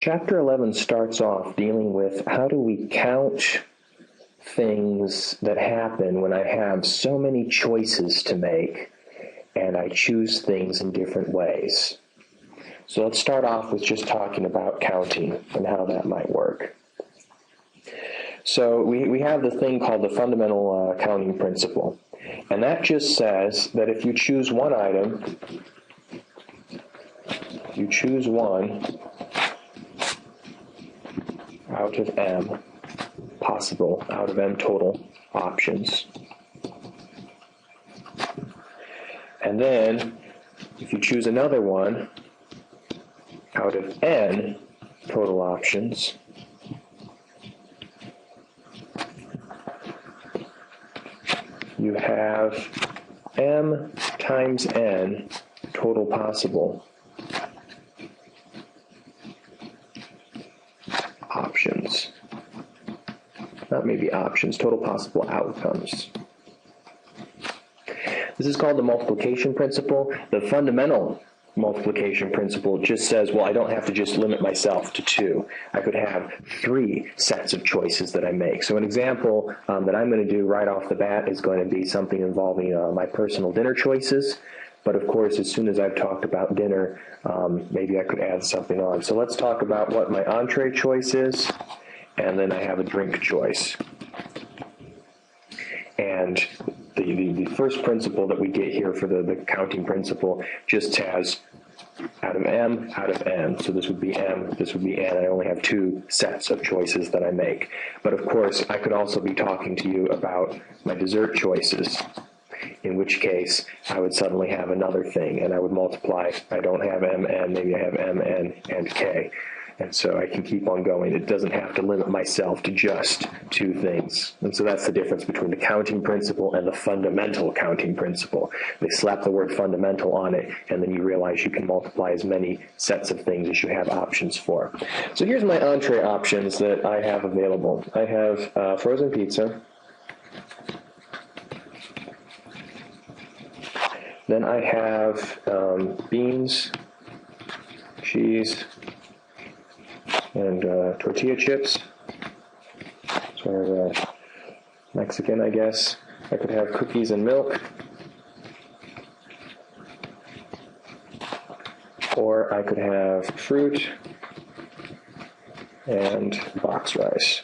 Chapter 11 starts off dealing with how do we count things that happen when I have so many choices to make and I choose things in different ways. So let's start off with just talking about counting and how that might work. So we have the thing called the fundamental counting principle, and that just says that if you choose one item, you choose one out of m possible, out of m total options. And then if you choose another one out of n total options, you have m times n total possible options. Not maybe options, total possible outcomes. This is called the multiplication principle. The fundamental multiplication principle just says, well, I don't have to just limit myself to two. I could have three sets of choices that I make. So an example that I'm going to do right off the bat is going to be something involving my personal dinner choices. But of course, as soon as I've talked about dinner, maybe I could add something on. So let's talk about what my entree choice is, and then I have a drink choice. And the first principle that we get here for the counting principle just has out of m, out of n. So this would be m, this would be n. I only have two sets of choices that I make. But of course, I could also be talking to you about my dessert choices, in which case I would suddenly have another thing, and I would multiply. I don't have mn, maybe I have mn and k. And so I can keep on going. It doesn't have to limit myself to just two things. And so that's the difference between the counting principle and the fundamental counting principle. They slap the word fundamental on it, and then you realize you can multiply as many sets of things as you have options for. So here's my entree options that I have available. I have frozen pizza. Then I have beans, cheese, and tortilla chips, sort of Mexican, I guess. I could have cookies and milk, or I could have fruit and box rice.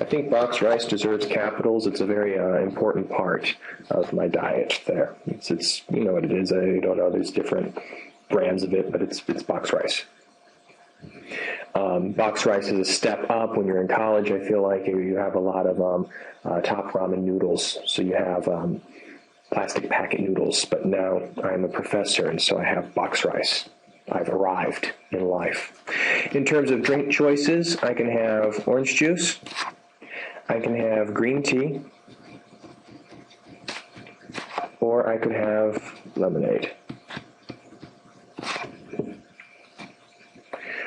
I think box rice deserves capitals. It's a very important part of my diet there. It's you know what it is. I don't know. There's different brands of it, but it's box rice. Box rice is a step up. When you're in college, I feel like you have a lot of top ramen noodles. So you have plastic packet noodles, but now I'm a professor, and so I have box rice. I've arrived in life. In terms of drink choices, I can have orange juice. I can have green tea. Or I could have lemonade.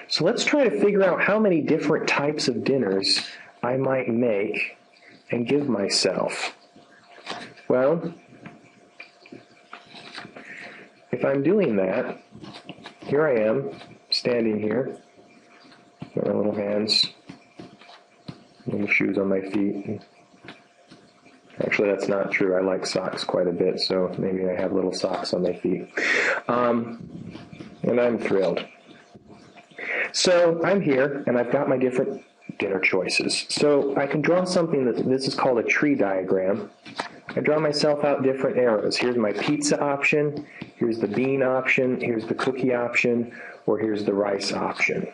So let's try to figure out how many different types of dinners I might make and give myself. Well, if I'm doing that, here I am, standing here, got my little hands, little shoes on my feet. Actually, that's not true. I like socks quite a bit, so maybe I have little socks on my feet. And I'm thrilled. So I'm here, and I've got my different dinner choices. So I can draw something this is called a tree diagram. I draw myself out different arrows. Here's my pizza option, here's the bean option, here's the cookie option, or here's the rice option.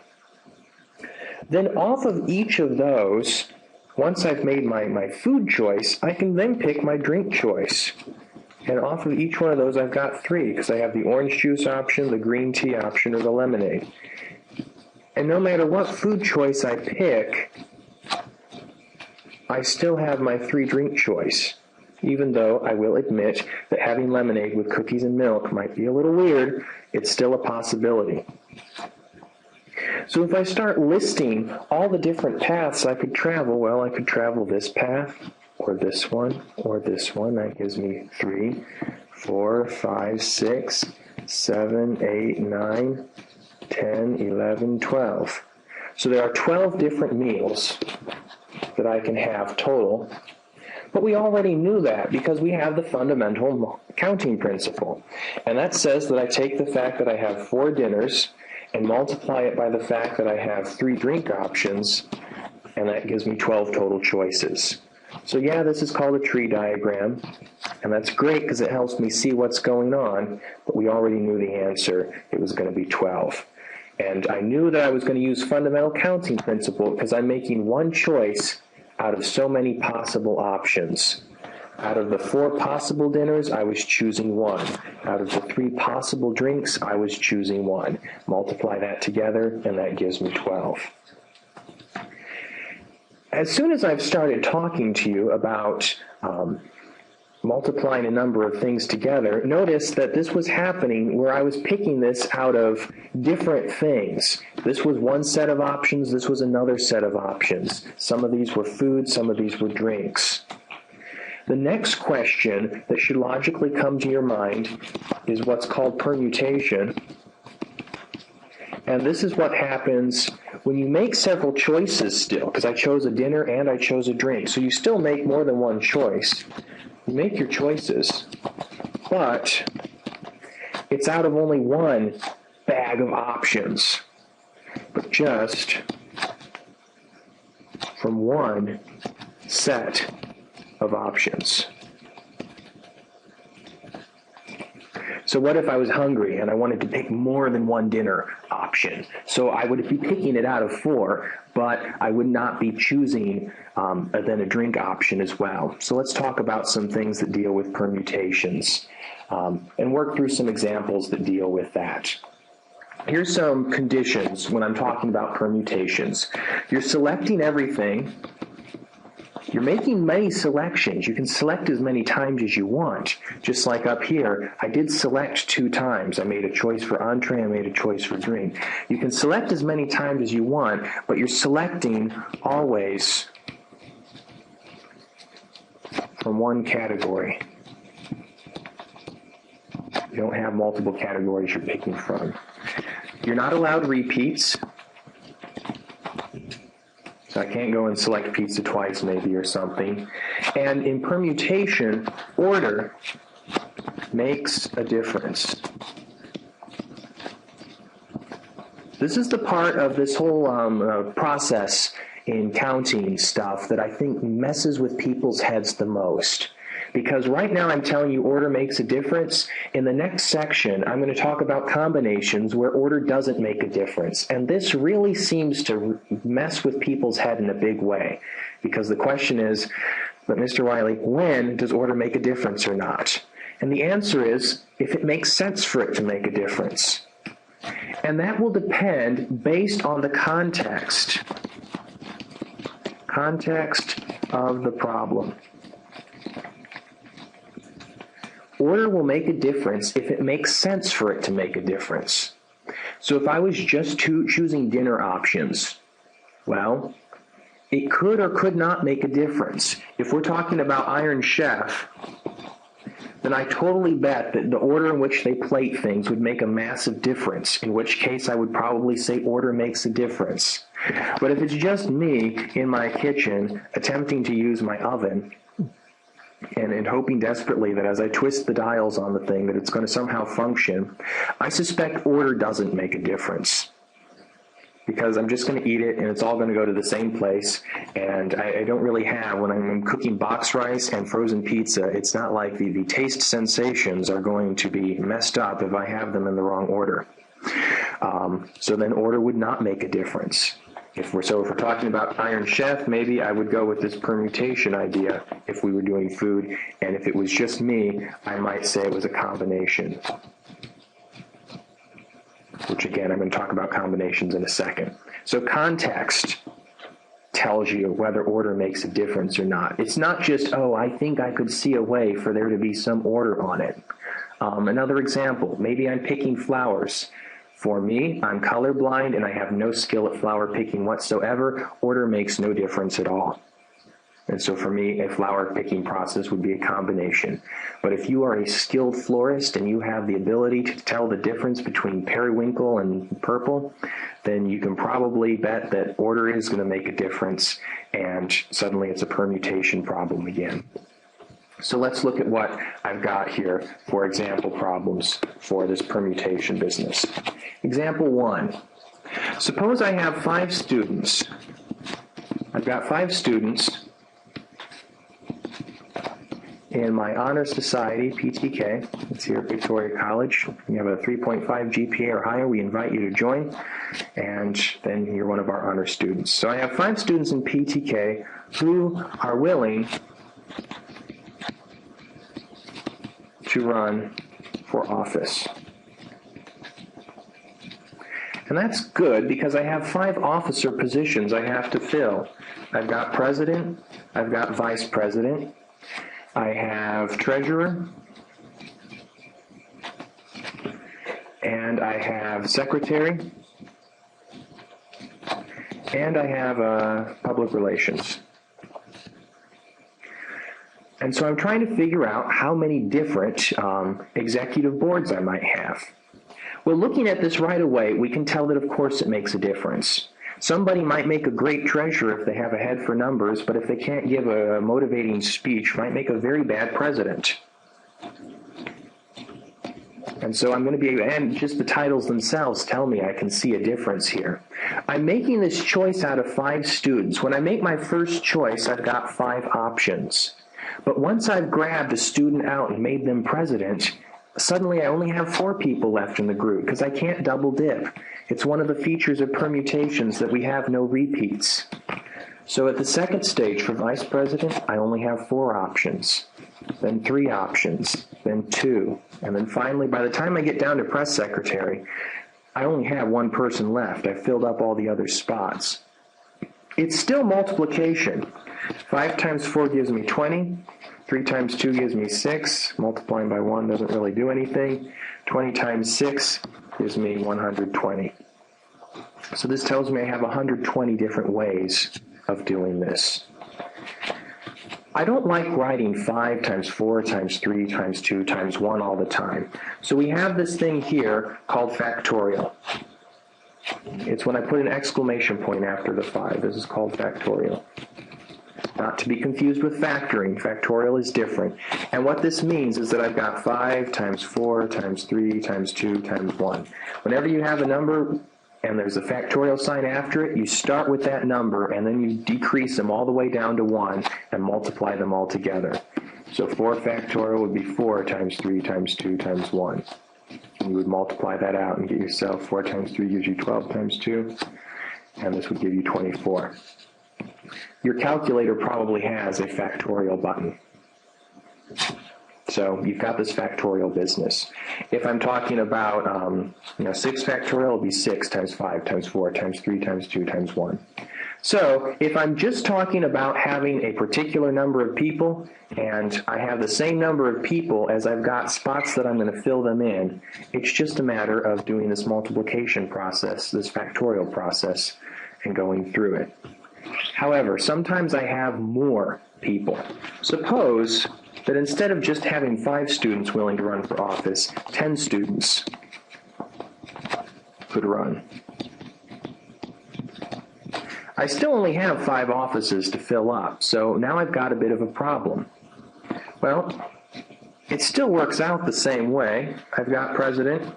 Then off of each of those, once I've made my food choice, I can then pick my drink choice. And off of each one of those, I've got three, because I have the orange juice option, the green tea option, or the lemonade. And no matter what food choice I pick, I still have my three drink choice, even though I will admit that having lemonade with cookies and milk might be a little weird. It's still a possibility. So if I start listing all the different paths I could travel, well, I could travel this path, or this one, or this one. That gives me 3, 4, 5, 6, 7, 8, 9, 10, 11, 12. So there are 12 different meals that I can have total, but we already knew that because we have the fundamental counting principle. And that says that I take the fact that I have 4 dinners and multiply it by the fact that I have 3 drink options, and that gives me 12 total choices. So yeah, this is called a tree diagram, and that's great because it helps me see what's going on, but we already knew the answer. It was going to be 12. And I knew that I was going to use fundamental counting principle because I'm making one choice out of so many possible options. Out of the 4 possible dinners, I was choosing 1. Out of the 3 possible drinks, I was choosing 1. Multiply that together, and that gives me 12. As soon as I've started talking to you about multiplying a number of things together, notice that this was happening where I was picking this out of different things. This was one set of options, this was another set of options. Some of these were food, some of these were drinks. The next question that should logically come to your mind is what's called permutation. And this is what happens when you make several choices still, because I chose a dinner and I chose a drink. So you still make more than one choice. You make your choices, but it's out of only one bag of options, but just from one set of options. So what if I was hungry and I wanted to pick more than one dinner option? So I would be picking it out of 4, but I would not be choosing then a drink option as well. So let's talk about some things that deal with permutations and work through some examples that deal with that. Here's some conditions when I'm talking about permutations. You're selecting everything. You're making many selections. You can select as many times as you want. Just like up here, I did select 2 times. I made a choice for entree, I made a choice for drink. You can select as many times as you want, but you're selecting always from one category. You don't have multiple categories you're picking from. You're not allowed repeats. So I can't go and select pizza twice maybe or something. And in permutation, order makes a difference. This is the part of this whole process in counting stuff that I think messes with people's heads the most. Because right now I'm telling you order makes a difference. In the next section, I'm going to talk about combinations where order doesn't make a difference. And this really seems to mess with people's head in a big way. Because the question is, but Mr. Wiley, when does order make a difference or not? And the answer is, if it makes sense for it to make a difference. And that will depend based on the context of the problem. Order will make a difference if it makes sense for it to make a difference. So if I was just choosing dinner options, well, it could or could not make a difference. If we're talking about Iron Chef, then I totally bet that the order in which they plate things would make a massive difference, in which case I would probably say order makes a difference. But if it's just me in my kitchen attempting to use my oven, and hoping desperately that as I twist the dials on the thing that it's going to somehow function, I suspect order doesn't make a difference. Because I'm just going to eat it and it's all going to go to the same place, and I don't really have, when I'm cooking box rice and frozen pizza, it's not like the taste sensations are going to be messed up if I have them in the wrong order. So then order would not make a difference. If we're talking about Iron Chef, maybe I would go with this permutation idea if we were doing food, and if it was just me, I might say it was a combination. Which again, I'm going to talk about combinations in a second. So context tells you whether order makes a difference or not. It's not just, oh, I think I could see a way for there to be some order on it. Another example, maybe I'm picking flowers. For me, I'm colorblind and I have no skill at flower picking whatsoever. Order makes no difference at all. And so for me, a flower picking process would be a combination. But if you are a skilled florist and you have the ability to tell the difference between periwinkle and purple, then you can probably bet that order is going to make a difference, and suddenly it's a permutation problem again. So let's look at what I've got here for example problems for this permutation business. Example 1. Suppose I have 5 students. I've got 5 students in my Honor Society, PTK. It's here at Victoria College. You have a 3.5 GPA or higher. We invite you to join, and then you're one of our honor students. So I have 5 students in PTK who are willing to run for office. And that's good because I have 5 officer positions I have to fill. I've got president, I've got vice president, I have treasurer, and I have secretary, and I have public relations. And so I'm trying to figure out how many different executive boards I might have. Well, looking at this right away, we can tell that of course it makes a difference. Somebody might make a great treasurer if they have a head for numbers, but if they can't give a motivating speech, might make a very bad president. And so I'm going to be, and just the titles themselves tell me I can see a difference here. I'm making this choice out of 5 students. When I make my first choice, I've got 5 options. But once I've grabbed a student out and made them president, suddenly I only have 4 people left in the group because I can't double dip. It's one of the features of permutations that we have no repeats. So at the second stage for vice president, I only have 4 options, then 3 options, then 2, and then finally by the time I get down to press secretary, I only have 1 person left. I filled up all the other spots. It's still multiplication. 5 times 4 gives me 20. 3 times 2 gives me 6. Multiplying by 1 doesn't really do anything. 20 times 6 gives me 120. So this tells me I have 120 different ways of doing this. I don't like writing 5 times 4 times 3 times 2 times 1 all the time. So we have this thing here called factorial. It's when I put an exclamation point after the 5. This is called factorial. Not to be confused with factoring. Factorial is different. And what this means is that I've got 5 times 4 times 3 times 2 times 1. Whenever you have a number and there's a factorial sign after it, you start with that number and then you decrease them all the way down to 1 and multiply them all together. So 4 factorial would be 4 times 3 times 2 times 1. And you would multiply that out and get yourself 4 times 3 gives you 12 times 2, and this would give you 24. Your calculator probably has a factorial button. So you've got this factorial business. If I'm talking about 6 factorial, it'll be 6 times 5 times 4 times 3 times 2 times 1. So if I'm just talking about having a particular number of people, and I have the same number of people as I've got spots that I'm going to fill them in, it's just a matter of doing this multiplication process, this factorial process, and going through it. However, sometimes I have more people. Suppose that instead of just having 5 students willing to run for office, 10 students could run. I still only have 5 offices to fill up, so now I've got a bit of a problem. Well, it still works out the same way. I've got president,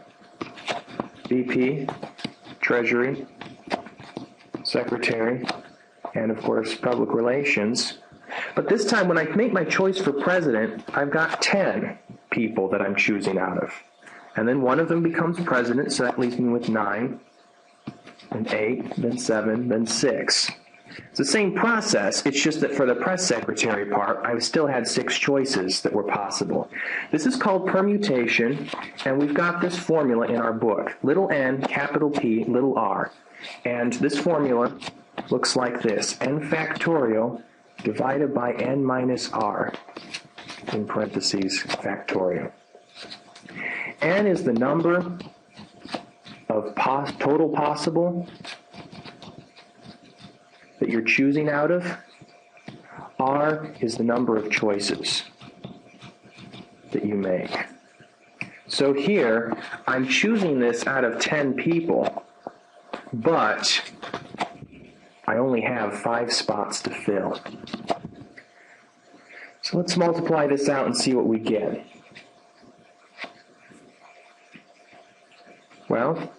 VP, treasury, secretary, and of course public relations. But this time when I make my choice for president, I've got 10 people that I'm choosing out of. And then one of them becomes president, so that leaves me with 9, then 8, then 7, then 6. It's the same process, it's just that for the press secretary part, I still had 6 choices that were possible. This is called permutation, and we've got this formula in our book, little n, capital P, little r. And this formula looks like this, n factorial divided by n minus r, in parentheses, factorial. N is the number of total possible that you're choosing out of. R is the number of choices that you make. So here, I'm choosing this out of 10 people, but I only have 5 spots to fill. So let's multiply this out and see what we get. Well,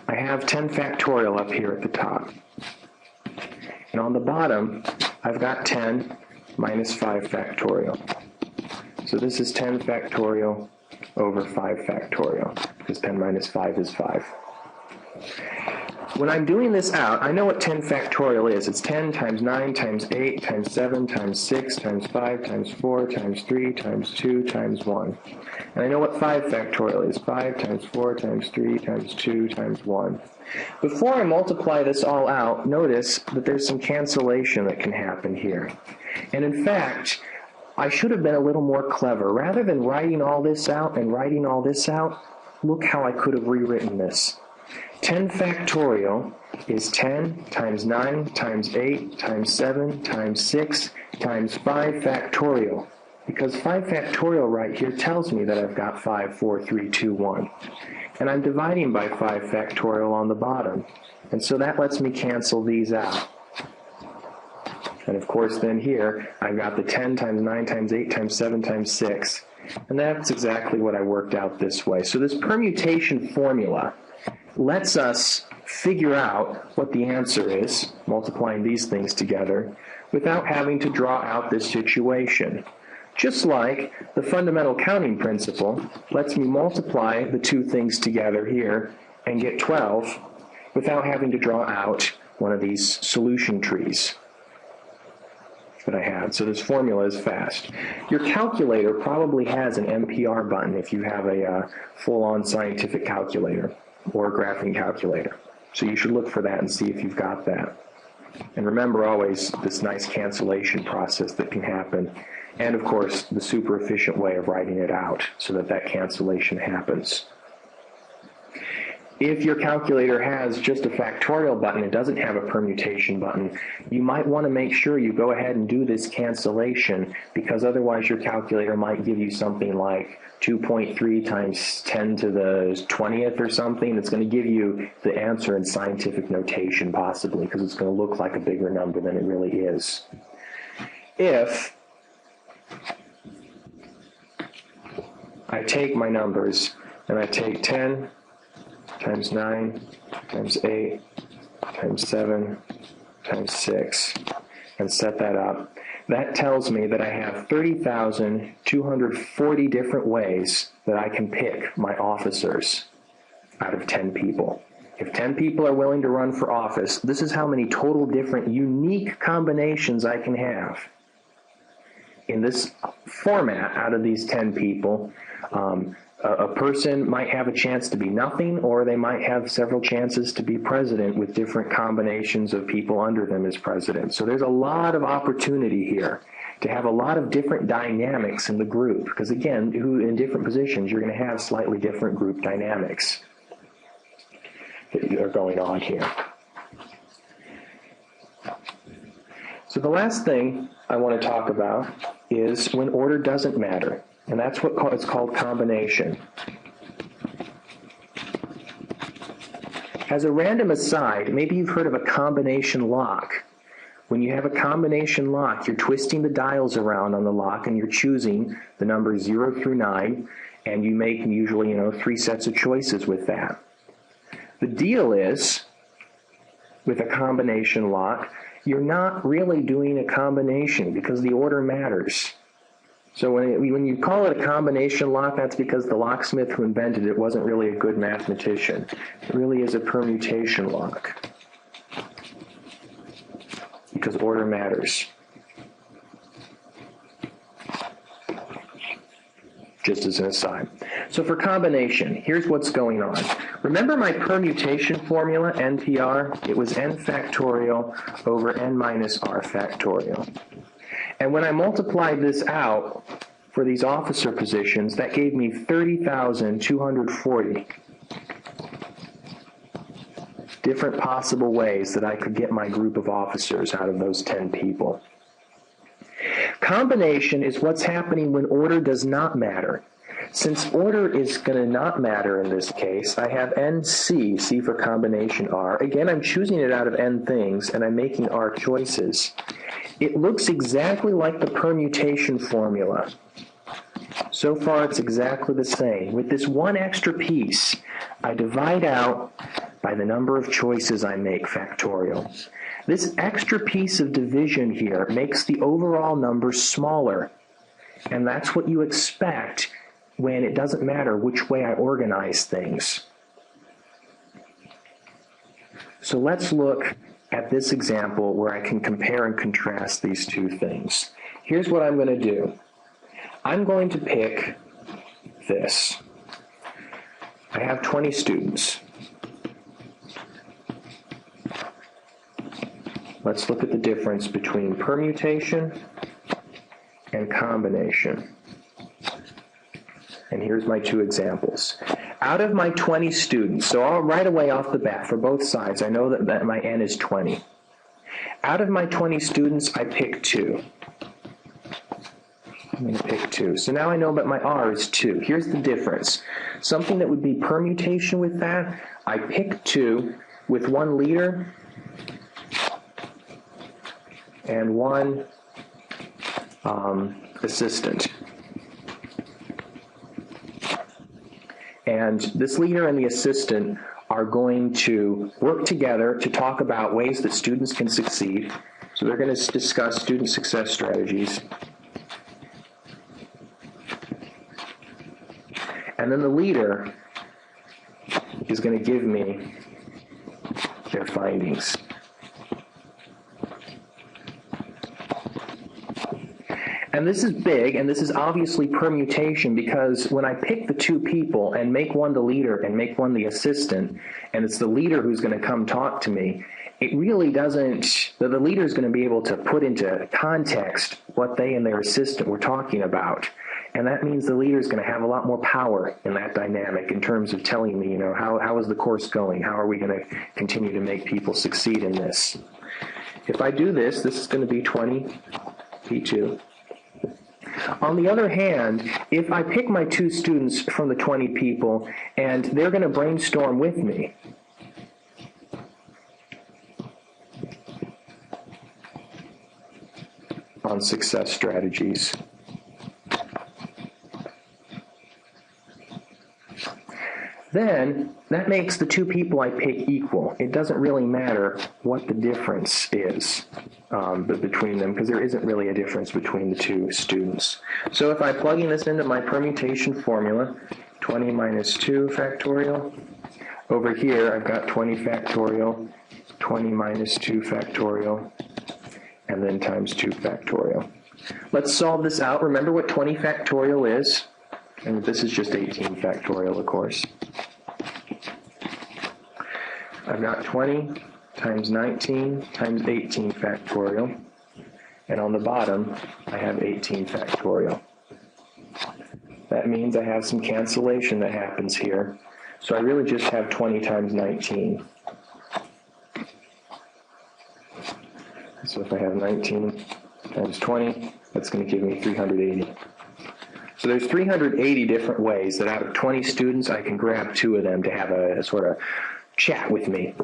I have 10 factorial up here at the top. And on the bottom, I've got 10 minus 5 factorial. So this is 10 factorial over 5 factorial, because 10 minus 5 is 5. When I'm doing this out, I know what 10 factorial is. It's 10 times 9 times 8 times 7 times 6 times 5 times 4 times 3 times 2 times 1. And I know what 5 factorial is. 5 times 4 times 3 times 2 times 1. Before I multiply this all out, notice that there's some cancellation that can happen here. And in fact, I should have been a little more clever. Rather than writing all this out and writing all this out, look how I could have rewritten this. 10 factorial is 10 times 9 times 8 times 7 times 6 times 5 factorial. Because 5 factorial right here tells me that I've got 5, 4, 3, 2, 1. And I'm dividing by 5 factorial on the bottom. And so that lets me cancel these out. And of course then here, I've got the 10 times 9 times 8 times 7 times 6. And that's exactly what I worked out this way. So this permutation formula lets us figure out what the answer is, multiplying these things together, without having to draw out this situation. Just like the fundamental counting principle lets me multiply the two things together here and get 12 without having to draw out one of these solution trees that I had. So this formula is fast. Your calculator probably has an MPR button if you have a full-on scientific calculator or a graphing calculator. So you should look for that and see if you've got that. And remember always this nice cancellation process that can happen. And of course, the super efficient way of writing it out so that that cancellation happens. If your calculator has just a factorial button, it doesn't have a permutation button, you might want to make sure you go ahead and do this cancellation, because otherwise your calculator might give you something like 2.3 times 10 to the 20th or something. It's going to give you the answer in scientific notation possibly, because it's going to look like a bigger number than it really is. If I take my numbers and I take 10 times 9 times 8 times 7 times 6 and set that up, that tells me that I have 30,240 different ways that I can pick my officers out of 10 people. If 10 people are willing to run for office, this is how many total different unique combinations I can have. In this format, out of these 10 people, a person might have a chance to be nothing, or they might have several chances to be president with different combinations of people under them as president. So there's a lot of opportunity here to have a lot of different dynamics in the group, because again, in different positions, you're going to have slightly different group dynamics that are going on here. So the last thing I want to talk about is when order doesn't matter. And that's what it's called combination. As a random aside, maybe you've heard of a combination lock. When you have a combination lock, you're twisting the dials around on the lock and you're choosing the numbers 0 through 9, and you make usually 3 sets of choices with that. The deal is, with a combination lock, you're not really doing a combination because the order matters. So when you call it a combination lock, that's because the locksmith who invented it wasn't really a good mathematician. It really is a permutation lock, because order matters. Just as an aside. So for combination, here's what's going on. Remember my permutation formula, NPR? It was n factorial over n minus r factorial. And when I multiplied this out for these officer positions, that gave me 30,240 different possible ways that I could get my group of officers out of those 10 people. Combination is what's happening when order does not matter. Since order is going to not matter in this case, I have NC, C for combination R. Again, I'm choosing it out of N things, and I'm making R choices. It looks exactly like the permutation formula. So far, it's exactly the same. With this one extra piece, I divide out by the number of choices I make, factorial. This extra piece of division here makes the overall number smaller, and that's what you expect when it doesn't matter which way I organize things. So let's look at this example where I can compare and contrast these two things. Here's what I'm going to do. I'm going to pick this. I have 20 students. Let's look at the difference between permutation and combination. And here's my two examples. Out of my 20 students, so right away off the bat for both sides, I know that my N is 20. Out of my 20 students, I pick 2. I'm going to pick 2. So now I know that my R is 2. Here's the difference. Something that would be permutation with that, I pick 2 with 1 leader and 1 assistant. And this leader and the assistant are going to work together to talk about ways that students can succeed. So they're going to discuss student success strategies. And then the leader is going to give me their findings. And this is big, and this is obviously permutation, because when I pick the 2 people and make one the leader and make one the assistant, and it's the leader who's going to come talk to me, it really doesn't, the leader is going to be able to put into context what they and their assistant were talking about. And that means the leader is going to have a lot more power in that dynamic in terms of telling me, how is the course going? How are we going to continue to make people succeed in this? If I do this, this is going to be 20 P2. On the other hand, if I pick my 2 students from the 20 people and they're going to brainstorm with me, on success strategies, then that makes the 2 people I pick equal. It doesn't really matter what the difference is between them, because there isn't really a difference between the 2 students. So if I'm plugging this into my permutation formula, 20 minus 2 factorial, over here I've got 20 factorial, 20 minus 2 factorial, and then times 2 factorial. Let's solve this out. Remember what 20 factorial is? And this is just 18 factorial, of course. I've got 20 times 19 times 18 factorial. And on the bottom, I have 18 factorial. That means I have some cancellation that happens here. So I really just have 20 times 19. So if I have 19 times 20, that's going to give me 380. So there's 380 different ways that out of 20 students, I can grab 2 of them to have a sort of chat with me.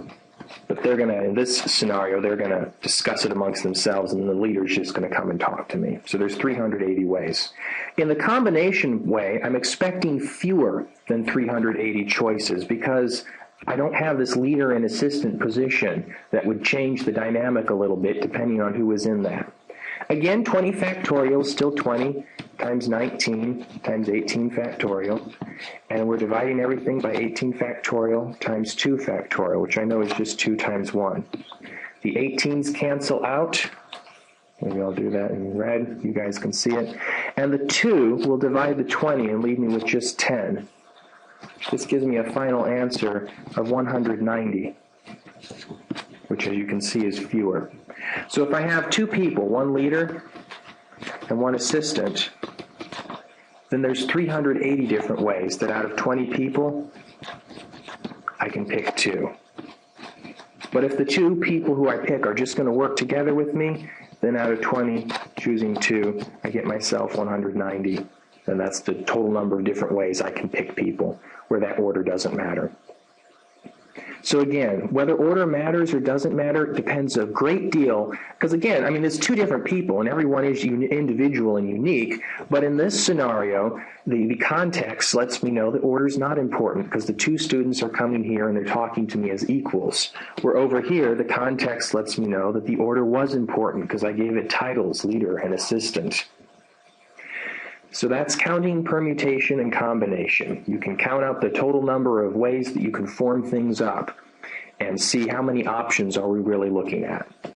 But they're going to, in this scenario, they're going to discuss it amongst themselves, and the leader's just going to come and talk to me. So there's 380 ways. In the combination way, I'm expecting fewer than 380 choices, because I don't have this leader and assistant position that would change the dynamic a little bit depending on who was in that. Again, 20 factorial is still 20 times 19 times 18 factorial, and we're dividing everything by 18 factorial times 2 factorial, which I know is just 2 times 1. The 18s cancel out. Maybe I'll do that in red. You guys can see it. And the 2 will divide the 20 and leave me with just 10. This gives me a final answer of 190, which, as you can see, is fewer. So if I have 2 people, 1 leader and 1 assistant, then there's 380 different ways that out of 20 people, I can pick 2. But if the two people who I pick are just going to work together with me, then out of 20, choosing 2, I get myself 190. And that's the total number of different ways I can pick people where that order doesn't matter. So again, whether order matters or doesn't matter depends a great deal, because again, I mean, there's two different people, and everyone is individual and unique, but in this scenario, the context lets me know that order is not important, because the two students are coming here and they're talking to me as equals. Where over here, the context lets me know that the order was important, because I gave it titles, leader and assistant. So that's counting, permutation, and combination. You can count out the total number of ways that you can form things up and see how many options are we really looking at.